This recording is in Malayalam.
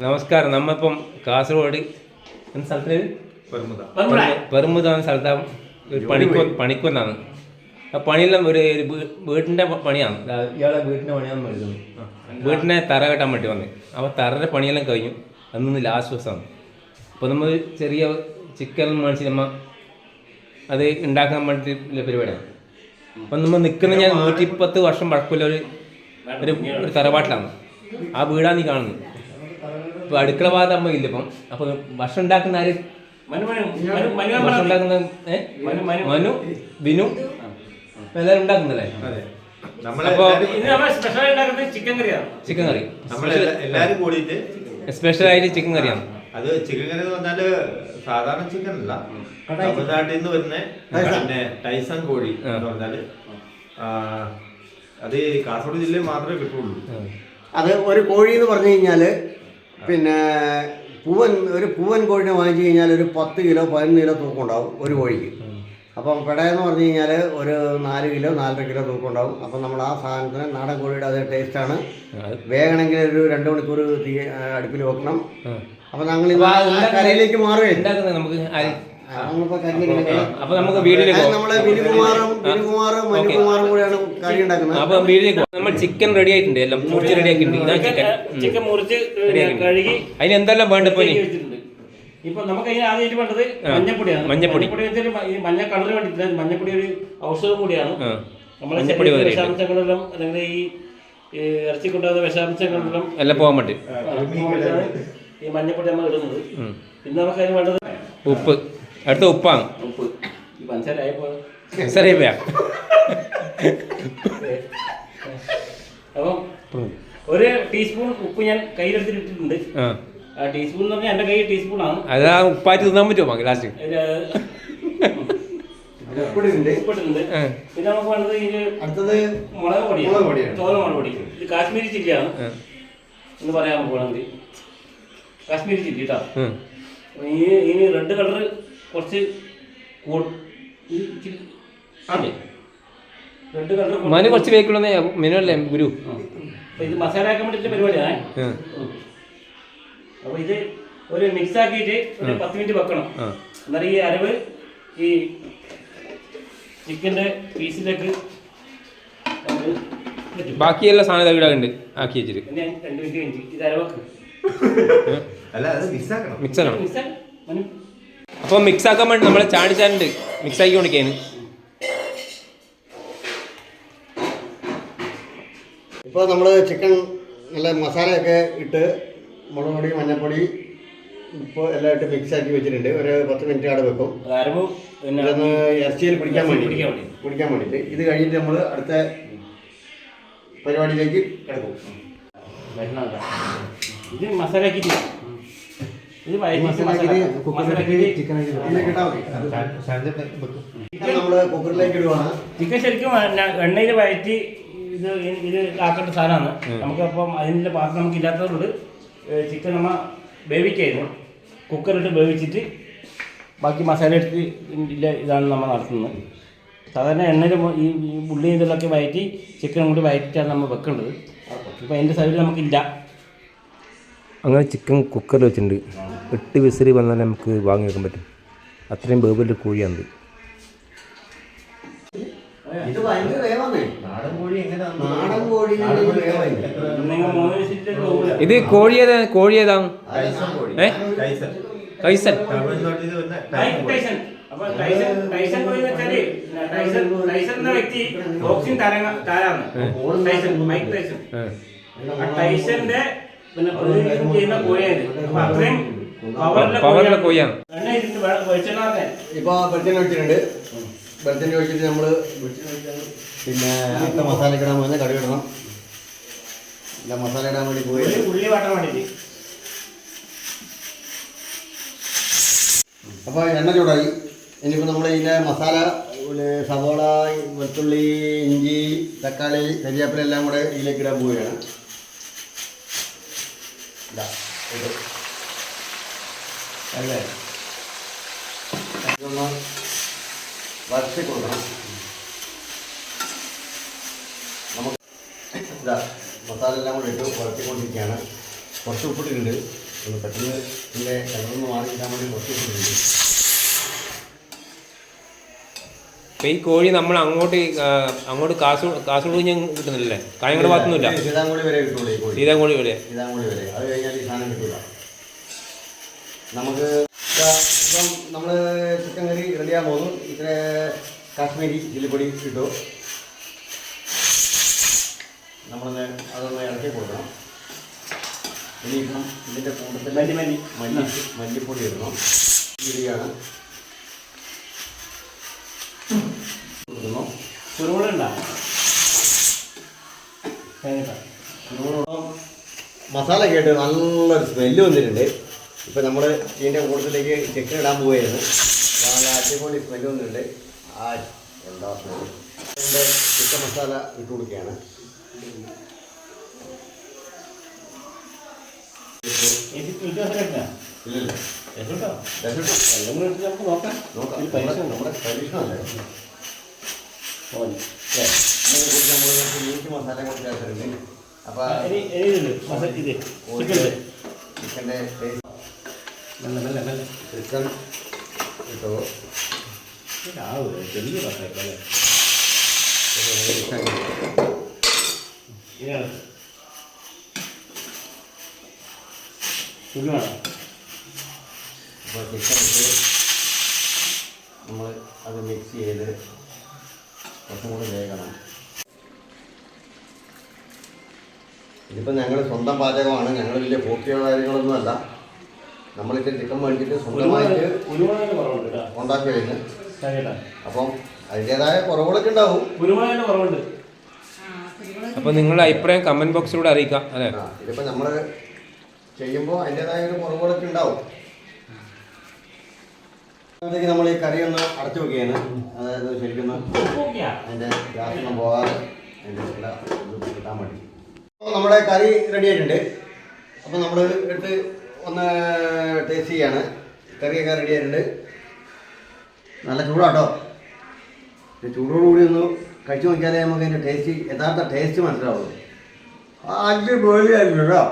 നമസ്കാരം. നമ്മളിപ്പം കാസർഗോഡ് എന്ന സ്ഥലത്ത് പെർമുദ എന്ന സ്ഥലത്താണ് ഒരു പണിക്ക് വന്നാണ്. ആ പണിയെല്ലാം ഒരു വീട്ടിൻ്റെ പണിയാണ്. ഇയാളെ വീട്ടിൻ്റെ പണിയാണെന്ന് എഴുതുന്നു. വീട്ടിനെ തറ കെട്ടാൻ വേണ്ടി വന്നത്. അപ്പോൾ തറയുടെ പണിയെല്ലാം കഴിഞ്ഞു. അന്ന് ലാസ്റ്റ് ദിവസമാണ്. അപ്പോൾ നമ്മൾ ചെറിയ ചിക്കൻ മേടിച്ച് നമ്മൾ അത് ഉണ്ടാക്കാൻ വേണ്ടിയിട്ടുള്ള പരിപാടിയാണ്. അപ്പം നമ്മൾ നിൽക്കുന്ന ഞാൻ 110 വർഷം പഴക്കമുള്ള ഒരു തറവാട്ടിലാണ്. ആ വീടാണ് നീ കാണുന്നത്. ഇപ്പോൾ അടുക്കള ഭാഗത്ത് അമ്മ ഇല്ല ഇപ്പം. അപ്പോൾ ഭക്ഷണം ഉണ്ടാക്കുന്ന ആര്? ഭക്ഷണം ഉണ്ടാക്കുന്ന മനു, ബിനു എല്ലാവരും ഉണ്ടാക്കുന്നല്ലേ? അപ്പോൾ ചിക്കൻ കറി സ്പെഷ്യലായിട്ട് ചിക്കൻ കറിയാണ്. അത് ചിക്കൻ കറി എന്ന് പറഞ്ഞാല് സാധാരണ ചിക്കൻ അല്ല, തമിഴ്നാട്ടിൽ നിന്ന് വരുന്ന പിന്നെ ടൈസൺ കോഴി എന്ന് പറഞ്ഞാല് അത് കാസർഗോഡ് ജില്ലയിൽ മാത്രമേ കിട്ടുള്ളൂ. അത് ഒരു കോഴി എന്ന് പറഞ്ഞു കഴിഞ്ഞാൽ പിന്നെ ഒരു പൂവൻ കോഴിനെ വാങ്ങിച്ചു കഴിഞ്ഞാൽ ഒരു 10 കിലോ 11 കിലോ തൂക്കം ഉണ്ടാവും ഒരു കോഴിക്ക്. അപ്പം പെടയെന്ന് പറഞ്ഞു കഴിഞ്ഞാൽ ഒരു 4 കിലോ 4.5 കിലോ തൂക്കം ഉണ്ടാവും. അപ്പം നമ്മൾ ആ സാധനത്തിന് നാടൻ കോഴിയുടെ അതേ ടേസ്റ്റാണ്. വേഗണമെങ്കിൽ ഒരു 2 മണിക്കൂർ അടുപ്പിൽ വെക്കണം. അപ്പം ഞങ്ങൾ കരയിലേക്ക് മാറുകയും നമുക്ക് അപ്പൊ നമുക്ക് നമ്മളെ ബിനുകുമാറും മനുകുമാറും കൂടെയാണ് കറി ഉണ്ടാക്കുന്നത്. അപ്പൊ വീട്ടിലേക്ക് നമ്മൾ ചിക്കൻ റെഡി ആയിട്ടുണ്ട്. എല്ലാം മുറിച്ച് റെഡി ആക്കിയിട്ടുണ്ട്. ചിക്കൻ മുറിച്ച് കഴുകി അതിന് എന്തെല്ലാം വേണ്ട? ഇപ്പൊ നമുക്ക് അതിന് ആദ്യമായിട്ട് വേണ്ടത് മഞ്ഞപ്പൊടിയാണ്. മഞ്ഞപ്പൊടി ഈ മഞ്ഞ കളറിന് വേണ്ടിയില്ല. മഞ്ഞപ്പൊടി ഒരു ഔഷധം കൂടിയാണ്. നമ്മളെ വിഷാംശങ്ങളെല്ലാം അല്ലെങ്കിൽ ഈ ഇറച്ചിക്കൊണ്ടാകുന്ന വിഷാംശങ്ങളെല്ലാം എല്ലാം പോകാൻ വേണ്ടി ഈ മഞ്ഞപ്പൊടി നമ്മൾ ഇടുന്നത്. പിന്നെ നമുക്ക് അതിന് വേണ്ടത് ഉപ്പ്. അടുത്ത ഉപ്പാണ്. ഉപ്പ് ഈ പഞ്ചസാരയായപ്പോ അപ്പം 1 ടീസ്പൂൺ ഉപ്പ് ഞാൻ കയ്യിലെടുത്തിട്ടുണ്ട്. ആ ടീസ്പൂൺ എന്ന് പറഞ്ഞാൽ എന്റെ കൈ ടീസ്പൂണാണ്. അത് ആ ഉപ്പായിട്ട് തിന്നാൻ പറ്റുമോ ലാസ്റ്റ്? ഉപ്പിട്ടുണ്ട്. പിന്നെ നമുക്ക് വേണ്ടത് അടുത്തത് മുളക് പൊടിയാണ്. ചോല മുളക് പൊടി. ഇത് കാശ്മീരി ചില്ലിയാണ് എന്ന് പറയാൻ പോകണമെങ്കിൽ. കാശ്മീരി ചില്ലി കേട്ടോ. ഇനി റെഡ് കളർ കുറച്ച് റെഡ് കളർ മനു കുറച്ച് വേക്കുള്ള മെനു അല്ലേ ഗുരു? ഇത് മസാല ആക്കാൻ വേണ്ടിയിട്ട് പരിപാടിയാണ്. അപ്പൊ ഇത് ഒരു മിക്സ് ആക്കിയിട്ട് ഒരു 10 മിനിറ്റ് വെക്കണം. എന്നാൽ ഈ അരവ് ഈ ചിക്കൻ്റെ പീസിലേക്ക് ബാക്കിയെല്ലാം സാധനം ഇവിടെ ഉണ്ട് ആക്കി വെച്ചിട്ട് 2 മിനിറ്റ് കഴിഞ്ഞ് ഇത് അരവക്ക് മിക്സ് ആക്കണം. അപ്പോൾ മിക്സ് ആക്കാൻ വേണ്ടി നമ്മളെ ചാണ്ട് മിക്സ് ആക്കി കൊണ്ടിരിക്കുകയാണ്. ഇപ്പോൾ നമ്മൾ ചിക്കൻ നല്ല മസാലയൊക്കെ ഇട്ട് മുളക് പൊടി മഞ്ഞൾപ്പൊടി ഉപ്പ് എല്ലാം ഇട്ട് മിക്സ് ആക്കി വെച്ചിട്ടുണ്ട്. ഒരു 10 മിനിറ്റ് അവിടെ വെക്കും. ഇതൊന്ന് ഇറച്ചിയിൽ പിടിക്കാൻ വേണ്ടിയിട്ട്. ഇത് കഴിഞ്ഞിട്ട് നമ്മൾ അടുത്ത പരിപാടിയിലേക്ക് കിടക്കും. ഇത് മസാല കുക്കറിലേക്ക് ഇടുവാണ്. ചിക്കൻ ശരിക്കും എണ്ണയിൽ വഴറ്റി ഇത് ആക്കേണ്ട സാധനമാണ്. നമുക്കപ്പം അതിൻ്റെ പാത്രം നമുക്ക് ഇല്ലാത്തതുകൊണ്ട് ചിക്കൻ നമ്മൾ വേവിക്കായിരുന്നു. കുക്കറിട്ട് വേവിച്ചിട്ട് ബാക്കി മസാല എടുത്ത് ഇതാണ് നമ്മൾ നടത്തുന്നത്. സാധാരണ എണ്ണയിൽ ഈ ഉള്ളി ഇതിലൊക്കെ വഴറ്റി ചിക്കൻ കൂടി വഴറ്റിയാണ് നമ്മൾ വെക്കേണ്ടത്. ഇപ്പം അതിൻ്റെ സൈഡിൽ നമുക്കില്ല. അങ്ങനെ ചിക്കൻ കുക്കറിൽ വെച്ചിട്ടുണ്ട്. 8 വിസിൽ വന്നാൽ നമുക്ക് വാങ്ങി വെക്കാൻ പറ്റും. അത്രയും വേവുള്ള കോഴിയാണ്. ഇത് കോഴി ഏതാണ്? കൈസൻ. വ്യക്തി ബോക്സിംഗ് താരാണ് മൈക്ക് ടൈസൺ. ടൈസന്റെ ചെയ്യുന്ന കോഴിയാണ്. അത്രയും പവറുള്ള കോഴിയാണ്. ഇപ്പോൾ വെളിച്ചെണ്ണ വെച്ചിട്ടുണ്ട്. വെളിച്ചെണ്ണ ഒഴിച്ചിട്ട് നമ്മൾ പിന്നെ അടുത്ത മസാലയ്ക്ക് ഇടാൻ പോകുന്നത് കടുക് ഇടണം. എല്ലാ മസാല ഇടാൻ വേണ്ടി പോയി ഉള്ളി വാട്ടാൻ വേണ്ടിയിട്ട്. അപ്പോൾ എണ്ണ ചൂടായി. ഇനിയിപ്പോൾ നമ്മൾ ഇതിൻ്റെ മസാല സവോള വെളുത്തുള്ളി ഇഞ്ചി തക്കാളി കരിവേപ്പില എല്ലാം കൂടെ ഇതിലേക്ക് ഇടാൻ പോവുകയാണ്. അല്ലേ ഇതൊന്ന് വരച്ച് കൊടുക്കണം. നമുക്ക് മസാല എല്ലാം കൂടെ ഇട്ട് വരട്ടിക്കൊണ്ടിരിക്കുകയാണ്. കുറച്ച് ഉപ്പിട്ടിട്ടുണ്ട്. ഒന്ന് പെട്ടെന്ന് ഇതിൻ്റെ കളറൊന്ന് മാറി കിട്ടാൻ വേണ്ടി കുറച്ച് ഉപ്പിട്ടിട്ടുണ്ട്. അപ്പം ഈ കോഴി നമ്മൾ അങ്ങോട്ട് കാസർഗോഡ് ഞാൻ കിട്ടുന്നില്ലല്ലേ? കായംകുളം ഭാഗത്തൊന്നുമില്ല. സീതാങ്കുളി വരെ കിട്ടുള്ളൂ ഈ കോഴി. സീതാങ്കുളി വരെ. സീതാങ്കുളി വരെ. അത് കഴിഞ്ഞാൽ ഈ സാധനം കിട്ടില്ല. നമുക്ക് ഇപ്പം നമ്മൾ ചിക്കൻ കറി റെഡിയാകാൻ പോകുന്നു. ഇത്ര കാശ്മീരി ചില്ലിപ്പൊടി ഇട്ടു. നമ്മളൊന്ന് അതൊന്ന് ഇറക്കി കൊടുക്കണം. ഇനിയിപ്പം ഇതിൻ്റെ കൂട്ടത്തിൽ മല്ലിപ്പൊടി ഇടണം. ഇടിയാണ് മസാല കേട്ട് നല്ലൊരു സ്മെല്ല് വന്നിട്ടുണ്ട്. ഇപ്പം നമ്മൾ ഇതിൻ്റെ കൂട്ടത്തിലേക്ക് ചിക്കൻ ഇടാൻ പോവുകയാണ്. നല്ല അടിപൊളി സ്മെല്ല് വന്നിട്ടുണ്ട്. എന്താ സ്മെല്ല്. അതിൻ്റെ ചിക്കൻ മസാല ഇട്ട് കൊടുക്കുകയാണ്. ഇല്ലല്ലോ നോക്കാം. നമ്മുടെ പരീക്ഷണമല്ലേ. നമ്മൾ മീറ്റ് മസാല കൂടി ചേർത്തിട്ടുണ്ട്. അപ്പോൾ ചിക്കൻ്റെ ചിക്കൻ ഇട്ടോ. അപ്പോൾ ചിക്കൻ ഇട്ട് നമ്മൾ അത് മിക്സ് ചെയ്ത് കുറച്ചും കൂടി വേഗണം. ഇതിപ്പോൾ ഞങ്ങൾ സ്വന്തം പാചകമാണ്. ഞങ്ങൾ വലിയ പോക്കിയോ കാര്യങ്ങളൊന്നും അല്ല. നമ്മളിത് ചിക്കൻ മേടിച്ചിട്ട് സ്വന്തമായിട്ട് ഉണ്ടാക്കി കഴിഞ്ഞ് അപ്പം അതിൻ്റേതായ കുറവുകളൊക്കെ ഉണ്ടാവും. അപ്പോൾ നിങ്ങളുടെ അഭിപ്രായം കമൻറ്റ് ബോക്സിലൂടെ അറിയിക്കാം അല്ലേ? ഇതിപ്പോൾ നമ്മൾ ചെയ്യുമ്പോൾ അതിൻ്റേതായ ഒരു കുറവുകളൊക്കെ ഉണ്ടാവും. അതിലേക്ക് നമ്മൾ ഈ കറി ഒന്ന് അടച്ചു വെക്കുകയാണ്. അതായത് ശരിക്കും അതിൻ്റെ ഗ്യാസൊന്നും പോകാതെ അതിൻ്റെ എല്ലാ ഇത് കിട്ടാൻ വേണ്ടി. അപ്പോൾ നമ്മുടെ കറി റെഡി ആയിട്ടുണ്ട്. അപ്പോൾ നമ്മൾ എടുത്ത് ഒന്ന് ടേസ്റ്റ് ചെയ്യാണ്. കറിയൊക്കെ റെഡി ആയിട്ടുണ്ട്. നല്ല ചൂടാട്ടോ. ചൂടോടുകൂടി ഒന്ന് കഴിച്ചു നോക്കിയാലേ നമുക്ക് അതിൻ്റെ യഥാർത്ഥ ടേസ്റ്റ് മനസ്സിലാവുള്ളൂ. അടിപൊളിയായിരുന്നു കേട്ടോ.